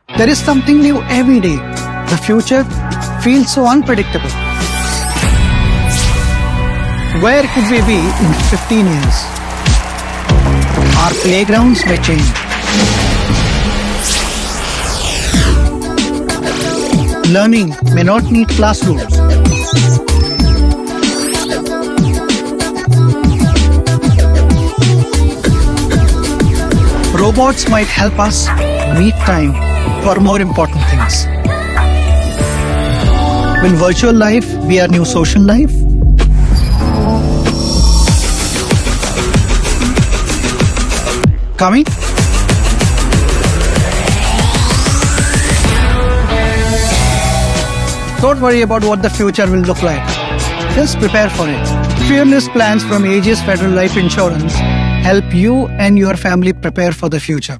There is something new every day. The future feels so unpredictable. Where could we be in 15 years? Our playgrounds may change. Learning may not need classrooms. Robots might help us meet time for more important things. Will virtual life be our new social life? Coming? Don't worry about what the future will look like. Just prepare for it. Fearless plans from Aegis Federal Life Insurance help you and your family prepare for the future.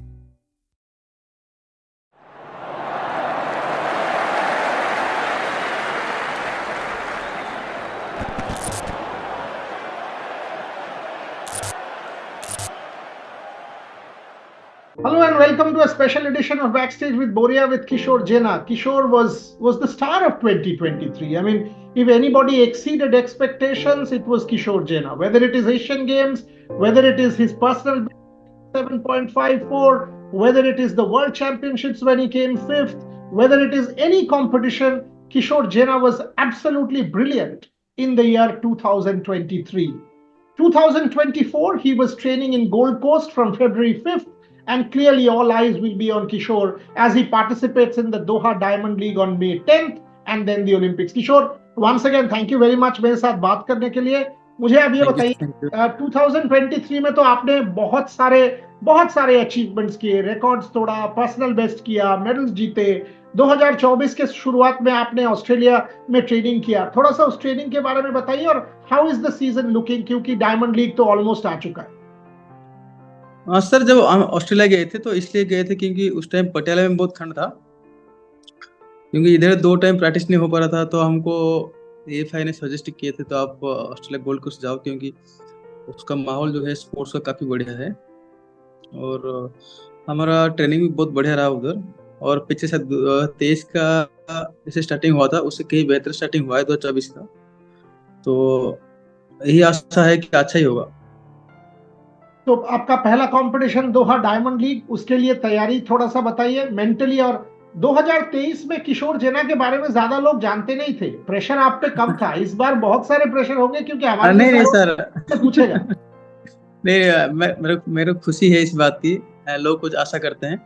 Hello and welcome to a special edition of Backstage with Boria with Kishore Jena. Kishore was the star of 2023. I mean, if anybody exceeded expectations, it was Kishore Jena. Whether it is Asian Games, whether it is his personal 7.54, whether it is the World Championships when he came fifth, whether it is any competition, Kishore Jena was absolutely brilliant in the year 2023. 2024, he was training in Gold Coast from February 5th. And clearly all eyes will be on Kishore as he participates in the Doha Diamond League on May 10th and then the Olympics. Kishore, once again, thank you very much मेरे साथ बात करने के लिए. मुझे अब ये बताइए 2023 में तो आपने बहुत सारे अचीवमेंट्स किए, रिकॉर्ड्स तोड़ा, पर्सनल बेस्ट किया, मेडल्स जीते. 2024 के शुरुआत में आपने ऑस्ट्रेलिया में ट्रेनिंग किया. थोड़ा सा उस ट्रेनिंग के बारे में बताइए और how is the season looking, क्योंकि डायमंड लीग तो ऑलमोस्ट आ चुका है. सर, जब हम ऑस्ट्रेलिया गए थे तो इसलिए गए थे क्योंकि उस टाइम पटियाला में बहुत ठंड था, क्योंकि इधर 2 टाइम प्रैक्टिस नहीं हो पा रहा था. तो हमको एएफआई ने सजेस्ट किए थे तो आप ऑस्ट्रेलिया गोल्ड कोस्ट जाओ, क्योंकि उसका माहौल जो है स्पोर्ट्स का काफ़ी बढ़िया है और हमारा ट्रेनिंग भी बहुत बढ़िया रहा उधर. और पिछले साल 23 का जैसे स्टार्टिंग हुआ था उससे कहीं बेहतर स्टार्टिंग हुआ है 2024 का. तो यही आशा है कि अच्छा ही होगा. तो आपका पहला कंपटीशन दोहा डायमंड लीग, उसके लिए तैयारी थोड़ा सा बताइए मेंटली. और 2023 में किशोर जेना के बारे में ज्यादा लोग जानते नहीं थे, प्रेशर आप पे कम था. इस बार बहुत सारे प्रेशर होंगे क्योंकि हमारे नहीं सर पूछेगा. नहीं, मेरे खुशी है इस बात की. लोग कुछ आशा करते हैं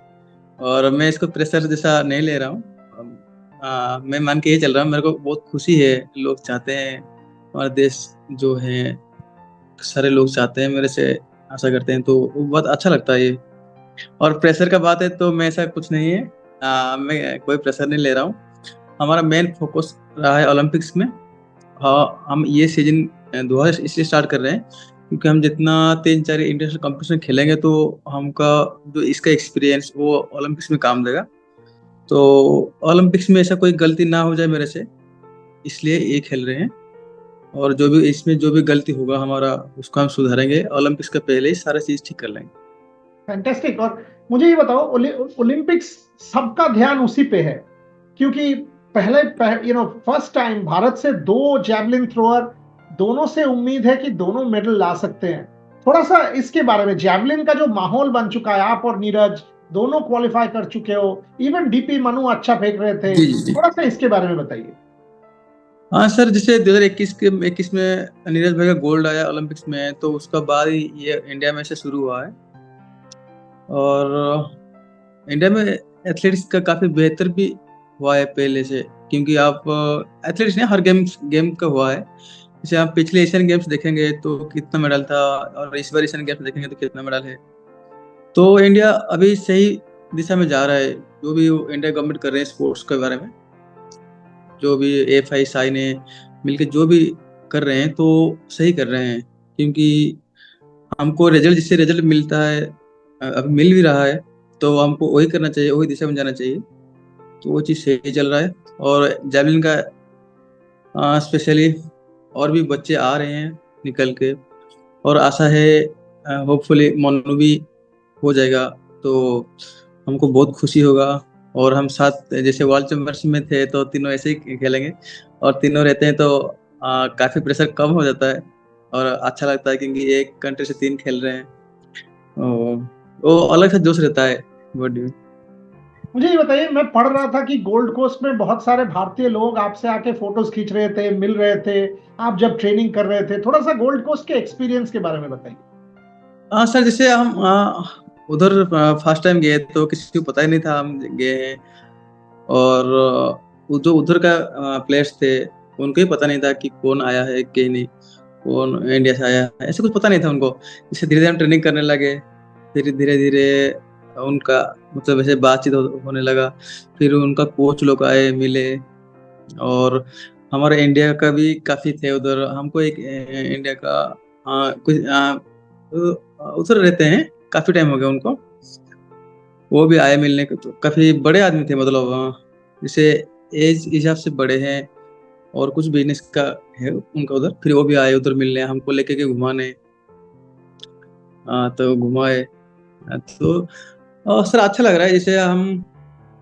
और मैं इसको प्रेशर जैसा नहीं ले रहा हूँ. मैं मान के ही चल रहा हूँ. मेरे को बहुत खुशी है. लोग चाहते हैं, हमारा देश जो है सारे लोग चाहते हैं, मेरे से आशा करते हैं, तो वो बहुत अच्छा लगता है ये. और प्रेशर का बात है तो मैं ऐसा कुछ नहीं है. मैं कोई प्रेशर नहीं ले रहा हूँ. हमारा मेन फोकस रहा है ओलंपिक्स में. हाँ, हम ये सीजन दोहा इसलिए स्टार्ट कर रहे हैं क्योंकि हम जितना 3-4 इंटरनेशनल कंपटीशन खेलेंगे तो हमका जो इसका एक्सपीरियंस वो ओलंपिक्स में काम देगा. तो ओलंपिक्स में ऐसा कोई गलती ना हो जाए मेरे से, इसलिए ये खेल रहे हैं. और जो भी इसमें जो भी गलती होगा हमारा, उसको हम सुधारेंगे. ओलंपिक्स के पहले ही सारा चीज ठीक कर लेंगे. फैंटास्टिक. और मुझे ये बताओ, ओलंपिक्स सबका ध्यान उसी पे है क्योंकि पहले फर्स्ट टाइम भारत से 2 जैवलिन थ्रोअर, दोनों से उम्मीद है कि दोनों मेडल ला सकते हैं. थोड़ा सा इसके बारे में, जैवलिन का जो माहौल बन चुका है, आप और नीरज दोनों क्वालिफाई कर चुके हो, इवन डीपी मनु अच्छा फेंक रहे थे. थोड़ा सा इसके बारे में बताइए. हाँ सर, जैसे 2021 में नीरज भाई का गोल्ड आया ओलंपिक्स में, तो उसका बाद ही ये इंडिया में से शुरू हुआ है. और इंडिया में एथलेटिक्स का काफ़ी बेहतर भी हुआ है पहले से, क्योंकि आप एथलेटिक्स ने हर गेम का हुआ है. जैसे आप पिछले एशियन गेम्स देखेंगे तो कितना मेडल था और इस बार एशियन गेम्स देखेंगे तो कितना मेडल है. तो इंडिया अभी सही दिशा में जा रहा है. जो भी इंडिया गवर्नमेंट कर रहे हैं स्पोर्ट्स के बारे में, जो भी एएफआई साई ने मिलकर जो भी कर रहे हैं तो सही कर रहे हैं, क्योंकि हमको जिससे रिजल्ट मिलता है, अब मिल भी रहा है, तो हमको वही करना चाहिए, वही दिशा में जाना चाहिए. तो वो चीज़ सही चल रहा है. और जैवलिन का स्पेशली और भी बच्चे आ रहे हैं निकल के, और आशा है होपफुली मोनू भी हो जाएगा तो हमको बहुत खुशी होगा. और हम साथ जैसे वर्ल्ड चैंपियनशिप में थे तो तीनों ऐसे ही खेलेंगे, और तीनों रहते हैं तो काफी प्रेशर कम हो जाता है और अच्छा लगता है, क्योंकि एक कंट्री से 3 खेल रहे हैं। वो अलग सा जोश रहता है बॉडी में। मुझे ये बताइए, मैं पढ़ रहा था कि गोल्ड कोस्ट में बहुत सारे भारतीय लोग आपसे आके फोटोज खींच रहे थे, मिल रहे थे, आप जब ट्रेनिंग कर रहे थे। थोड़ा सा गोल्ड कोस्ट के एक्सपीरियंस के बारे में बताइए। हाँ सर, जैसे हम उधर फर्स्ट टाइम गए तो किसी को पता ही नहीं था हम गए हैं, और वो जो उधर का प्लेयर्स थे उनको ही पता नहीं था कि कौन आया है कि नहीं, कौन इंडिया से आया है, ऐसे कुछ पता नहीं था उनको। जैसे धीरे धीरे हम ट्रेनिंग करने लगे, फिर धीरे धीरे उनका मतलब ऐसे बातचीत होने लगा, फिर उनका कोच लोग आए मिले, और हमारे इंडिया का भी काफी थे उधर। हमको एक इंडिया का कुछ उधर रहते हैं, काफी टाइम हो गया उनको, वो भी आए मिलने को। तो काफी बड़े आदमी थे, मतलब जैसे एज हिसाब से बड़े हैं, और कुछ बिजनेस का है उनका उधर। फिर वो भी आए उधर मिलने, हमको लेके के घुमाने, तो घुमाए। तो सर अच्छा लग रहा है, जैसे हम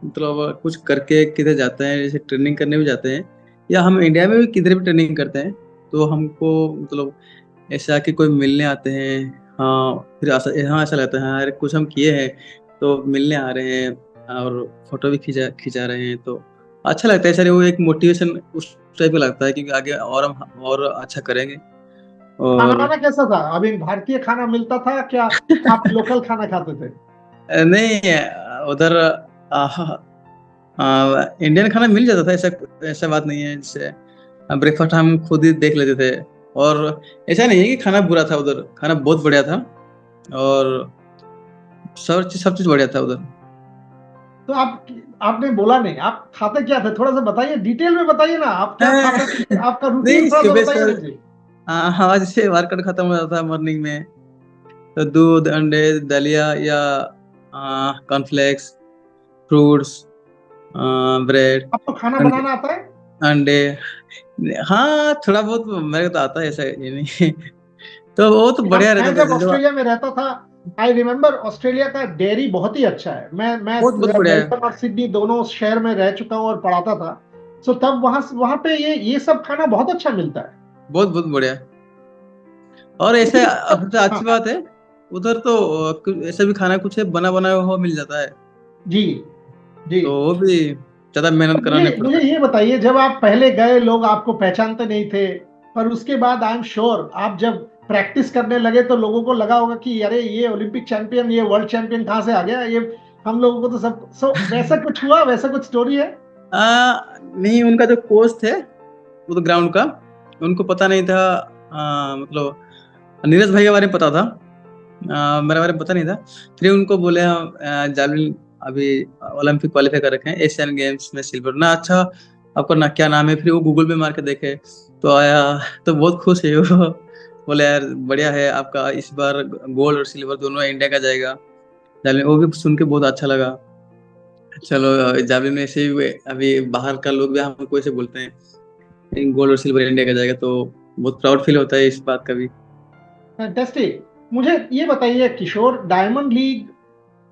मतलब कुछ करके किधर जाते हैं, जैसे ट्रेनिंग करने भी जाते हैं, या हम इंडिया में भी किधर भी ट्रेनिंग करते हैं, तो हमको मतलब ऐसा कि कोई मिलने आते हैं। हाँ, फिर हाँ ऐसा लगता है, हाँ यार कुछ हम किए हैं तो मिलने आ रहे हैं, और फोटो भी खिंचा रहे हैं, तो अच्छा लगता है सर। वो एक मोटिवेशन उस टाइप का लगता है कि आगे और हम और अच्छा करेंगे। खाना और वाना कैसा था? अभी भारतीय खाना मिलता था क्या? आप लोकल खाना खाते थे? नहीं, उधर इंडियन खाना मिल जाता था, ऐसा ऐसा बात नहीं है। जैसे ब्रेकफास्ट हम खुद ही देख लेते थे, और ऐसा नहीं है कि खाना बुरा था, उधर खाना बहुत बढ़िया था, और सब चीज बढ़िया था उधर। तो आपने बोला नहीं, आप खाते क्या थे? थोड़ा सा बताइए, डिटेल में बताइए ना, आप क्या खाते थे, आपका रूटीन नहीं, थोड़ा सा सुबह बताइए सर मुझे। हाँ, जैसे वर्कआउट खत्म हो जाता था मॉर्निंग में, तो दूध, अंडे, दलिया, या कॉर्नफ्लेक्स, फ्रूट्स, ब्रेड, आपको खाना अंडे, बनाना आता है? अंडे। हाँ थोड़ा बहुत मेरे को तो आता है, ऐसा ये नहीं। तो वो तो बढ़िया मैं रहता था, जब जैसे ऑस्ट्रेलिया में रहता था, आई रिमेम्बर ऑस्ट्रेलिया का डेयरी बहुत ही अच्छा है। मैं बहुत बहुत बढ़िया है। मेलबर्न और सिडनी दोनों शहर में रह चुका हूँ और पढ़ाता था। सो तब वहां वहां पे ये सब खाना बहुत अच्छा मिलता है। बहुत बहुत बढ़िया। और ऐसे लेकिन सबसे अच्छी हाँ, बात है, उधर तो ऐसा भी खाना कुछ है बना बनाया हुआ मिल जाता है, जी जी। तो वो भी ज्यादा मेहनत अब करना नहीं मुझे मुझे पड़ता। ये बताइए, जब आप पहले गए लोग आपको पहचानते नहीं थे, पर उसके बाद आई एम श्योर आप जब प्रैक्टिस करने लगे तो लोगों को लगा होगा कि अरे ये ओलंपिक चैंपियन, ये वर्ल्ड चैंपियन कहाँ से आ गया ये। हम लोगों को तो सब वैसा कुछ हुआ, वैसा कुछ स्टोरी है? नहीं, उनका जो कोच थे वो तो ग्राउंड का, उनको पता नहीं था। मतलब नीरज भाई के बारे में पता था, मेरे बारे में पता नहीं था। फिर उनको बोले हम जावलिन अभी ओलंपिक क्वालिफाई कर रखे हैं, एशियन गेम्स में सिल्वर ना। अच्छा, आपका ना क्या नाम है? फिर वो गूगल पे मार के देखे तो आया, तो बहुत खुश है वो। बोले यार बढ़िया है आपका, इस बार गोल्ड और सिल्वर दोनों इंडिया का जाएगा जावलिन। वो भी सुन के बहुत अच्छा लगा। चलो, जावलिन में ऐसे ही अभी बाहर का लोग भी हमको ऐसे बोलते हैं गोल्ड और सिल्वर इंडिया का जाएगा, तो बहुत प्राउड फील होता है इस बात का भी। फैंटास्टिक। मुझे ये बताइए किशोर, डायमंड लीग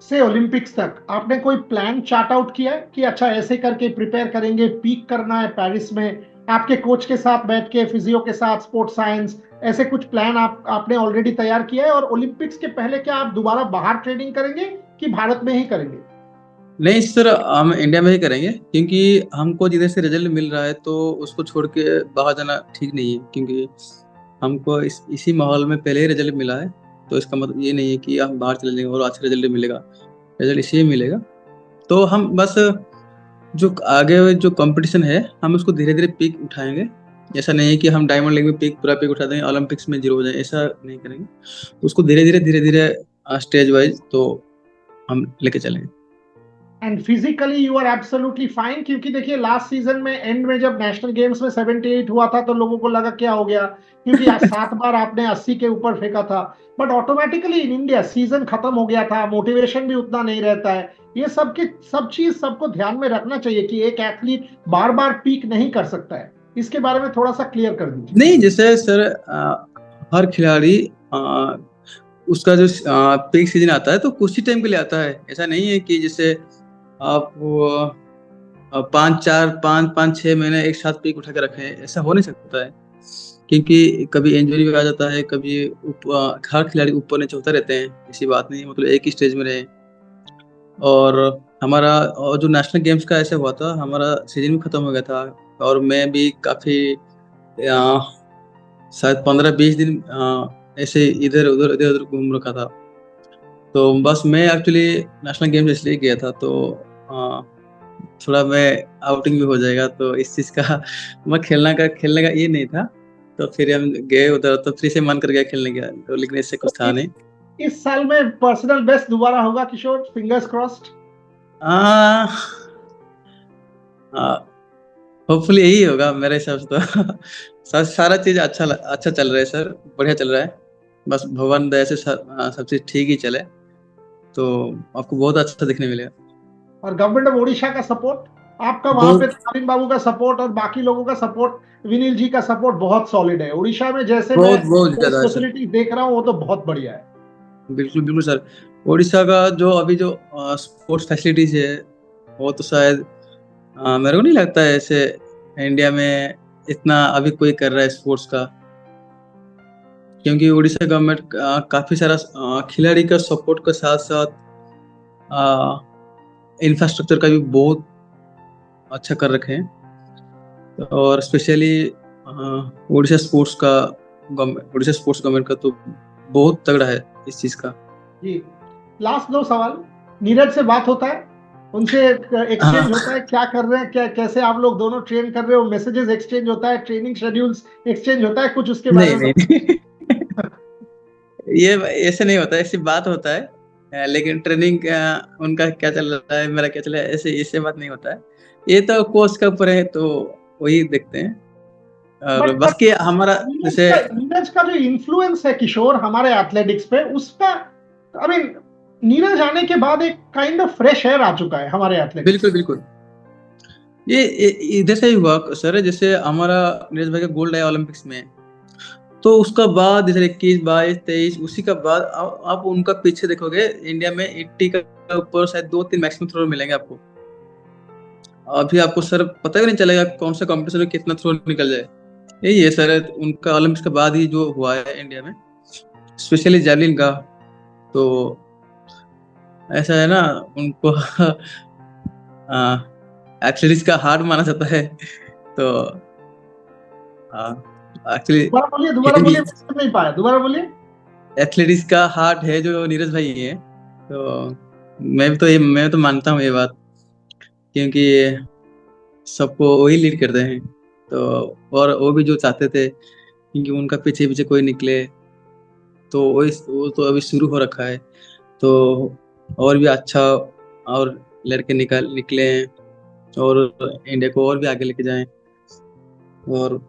से ओलंपिक्स तक आपने कोई प्लान चार्ट आउट किया है कि अच्छा ऐसे करके प्रिपेयर करेंगे, पीक करना है पेरिस में? आपके कोच के साथ बैठ के, फिजियो के साथ, स्पोर्ट्स साइंस, ऐसे कुछ प्लान आपने ऑलरेडी तैयार किया है? और ओलंपिक्स के पहले क्या आप दोबारा बाहर ट्रेनिंग करेंगे कि भारत में ही करेंगे? नहीं सर, हम इंडिया में ही करेंगे, क्योंकि हमको जिधर से रिजल्ट मिल रहा है तो उसको छोड़ के बाहर जाना ठीक नहीं है, क्योंकि हमको इसी माहौल में पहले ही रिजल्ट मिला है। तो इसका मतलब ये नहीं है कि हम बाहर चले जाएंगे और अच्छा रिजल्ट मिलेगा, रिजल्ट इसी में मिलेगा। तो हम बस जो आगे जो कंपटीशन है हम उसको धीरे धीरे पीक उठाएंगे। ऐसा नहीं है कि हम डायमंड लीग में पूरा पीक उठा देंगे, ओलंपिक्स में जीरो हो जाए, ऐसा नहीं करेंगे। उसको धीरे धीरे स्टेज वाइज तो हम लेके चलेंगे। And physically you are absolutely fine, क्योंकि देखिए लास्ट सीजन में एंड में जब नेशनल गेम्स में 78 हुआ था तो लोगों को लगा क्या हो गया, क्योंकि आज 7 बार आपने 80 के ऊपर फेंका था। But automatically in India season खत्म हो गया था, मोटिवेशन भी उतना नहीं रहता है। ये सब चीज सबको ध्यान में रखना चाहिए कि एक एथलीट बार बार पीक नहीं कर सकता है। इसके बारे में थोड़ा सा क्लियर कर दीजिए। नहीं, जैसे सर हर खिलाड़ी उसका जो पीक सीजन आता है तो कुछ ही टाइम के लिए आता है। ऐसा नहीं है कि जैसे आप वो 5-6 महीने एक साथ पीक उठा के रखें, ऐसा हो नहीं सकता है, क्योंकि कभी इंजरी भी आ जाता है, कभी हर खिलाड़ी ऊपर नीचे होते रहते हैं, ऐसी बात नहीं है, मतलब एक ही स्टेज में रहे। और हमारा और जो नेशनल गेम्स का ऐसे हुआ था, हमारा सीजन भी खत्म हो गया था और मैं भी काफी शायद 15-20 दिन ऐसे इधर उधर घूम रखा था। तो बस मैं एक्चुअली नेशनल गेम्स इसलिए गया था, तो थोड़ा मैं आउटिंग भी हो जाएगा, तो इस चीज का मैं खेलने का ये नहीं था। तो फिर हम गए उधर, तो फिर से मन कर गया खेलने का, तो लेकिन इससे कुछ था नहीं। इस साल में पर्सनल बेस्ट दोबारा होगा किशोर, फिंगर्स क्रॉस्ड। होपफुली यही होगा मेरे हिसाब से तो। सारा चीज अच्छा चल रहा है सर, बढ़िया चल रहा है। बस भगवान दया से सब चीज ठीक ही चले, तो आपको बहुत अच्छा देखने मिलेगा। और गवर्नमेंट ऑफ ओडिशा का सपोर्ट, आपका वहां पे बहुत नवीन बाबू का सपोर्ट और बाकी लोगों का सपोर्ट, विनील जी का सपोर्ट बहुत सॉलिड है उड़ीसा में। जैसे मैं बहुत ज्यादा है सर। फैसिलिटी देख रहा हूँ वो तो बहुत बढ़िया है। बिल्कुल बिल्कुल सर। उड़ीसा का जो अभी जो स्पोर्ट्स फैसिलिटीज है, वो तो शायद मेरे को नहीं लगता है ऐसे इंडिया में इतना अभी कोई कर रहा है स्पोर्ट्स का, क्योंकि उड़ीसा गवर्नमेंट काफी सारा खिलाड़ी का सपोर्ट के साथ साथ इंफ्रास्ट्रक्चर का भी बहुत अच्छा कर रखे हैं। और स्पेशली उड़ीसा स्पोर्ट्स गवर्नमेंट का तो बहुत तगड़ा है इस चीज का। जी, लास्ट 2 सवाल। नीरज से बात होता है, उनसे एक्सचेंज होता है, क्या कर रहे हैं, क्या कैसे आप लोग दोनों ट्रेन कर रहे हो, मैसेजेस एक्सचेंज होता है, ट्रेनिंग शेड्यूल्स एक्सचेंज होता है, कुछ उसके बारे नहीं में? नहीं ये ऐसे नहीं होता है, ऐसी बात होता है। लेकिन ट्रेनिंग उनका क्या चल रहा है, मेरा क्या चल रहा है, ऐसे बात नहीं होता है। ये तो कोच का ऊपर है, तो वही देखते हैं। और बट बस कि हमारा जैसे नीरज का जो इन्फ्लुएंस है किशोर हमारे एथलेटिक्स पे, उसका आई मीन नीरज आने के बाद एक काइंड ऑफ फ्रेश एयर आ चुका है हमारे एथलेटिक्स। बिल्कुल बिल्कुल ये इधर से ही हुआ सर। जैसे हमारा नीरज भाई का गोल्ड आया ओलंपिक्स में, तो उसका बाद जैसे 21, 22, 23, उसी का बाद आप उनका पीछे देखोगे, इंडिया में 80 का ऊपर शायद 2-3 मैक्सिमम थ्रो मिलेंगे आपको। अभी आपको सर पता भी नहीं चलेगा कौन सा कंपटीशन में कितना थ्रो निकल जाए। यही है सर, उनका ओलंपिक्स के बाद ही जो हुआ है इंडिया में, स्पेशली जैवलिन का। तो ऐसा है ना, उनको एथलेटिक्स का हार्ट माना जाता है। तो एक्चुअली दोबारा बोलिए, समझ नहीं पाया, दोबारा बोलिए। एथलेटिक्स का हार्ट है जो नीरज भाई है। तो मैं तो मानता हूँ ये बात, क्योंकि सबको वही लीड करते हैं। तो और वो भी जो चाहते थे, क्योंकि उनका पीछे पीछे कोई निकले, तो वो तो अभी शुरू हो रखा है। तो और भी अच्छा और लड़के निकले और इंडिया को और भी आगे लेके जाएं। और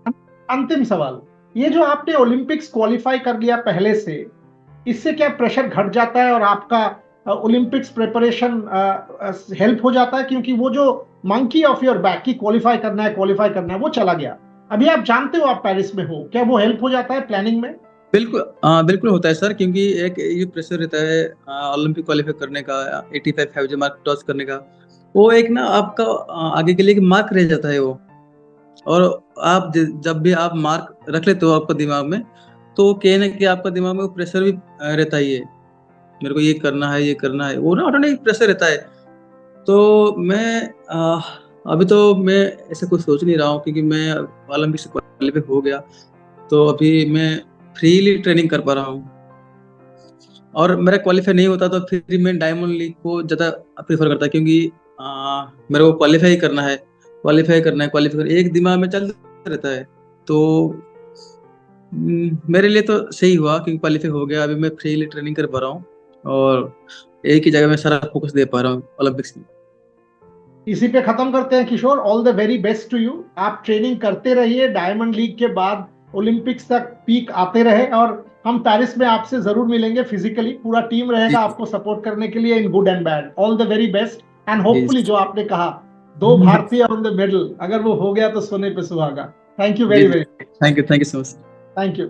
अंतिम सवाल, ये जो आपने ओलंपिक्स क्वालिफाई कर लिया पहले से, इससे क्या प्रेशर घट जाता है और आपका ओलंपिक्स प्रिपरेशन हेल्प हो जाता है? क्योंकि वो जो मंकी ऑफ योर बैक की क्वालिफाई करना है वो चला गया। अभी आप जानते हो आप पेरिस में हो, क्या वो हेल्प हो जाता है प्लानिंग में? बिल्कुल होता है सर, क्योंकि एक ये प्रेशर रहता है ओलंपिक क्वालिफाई करने का, 85 मार्क टॉस करने का। वो एक ना आपका आगे के लिए एक मार्क रह जाता है वो। और आप जब भी आप मार्क रख लेते हो आपका दिमाग में, तो कहीं ना कहीं आपका दिमाग में वो प्रेशर भी रहता ही है, मेरे को ये करना है, वो ना ऑटोमेटिक प्रेशर रहता है। तो मैं अभी तो मैं ऐसे कुछ सोच नहीं रहा हूँ, क्योंकि मैं ओलंपिक से क्वालिफाई हो गया, तो अभी मैं फ्रीली ट्रेनिंग कर पा रहा हूँ। और मेरा क्वालिफाई नहीं होता तो फिर मैं डायमंड लीग को ज़्यादा प्रेफर करता, क्योंकि मेरे को क्वालिफाई करना है, एक दिमाग में चलता रहता है। तो मेरे लिए तो सही हुआ, क्योंकि क्वालिफाई हो गया, अभी मैं फ्रीली ट्रेनिंग कर पा रहा हूँ और एक ही जगह में सारा फोकस दे पा रहा हूँ ओलंपिक्स में। इसी पे खत्म करते हैं Kishore, all the very best to you. आप ट्रेनिंग करते रहिए, डायमंड लीग के बाद ओलंपिक्स तक पीक आते रहे, और हम पेरिस में आपसे जरूर मिलेंगे फिजिकली। पूरा टीम रहेगा आपको सपोर्ट करने के लिए in good and bad. All the very best and hopefully जो आपने कहा 2 भारतीय ऑन द मेडल, अगर वो हो गया तो सोने पे सुहागा। Thank you very very. Thank you so much. Thank you.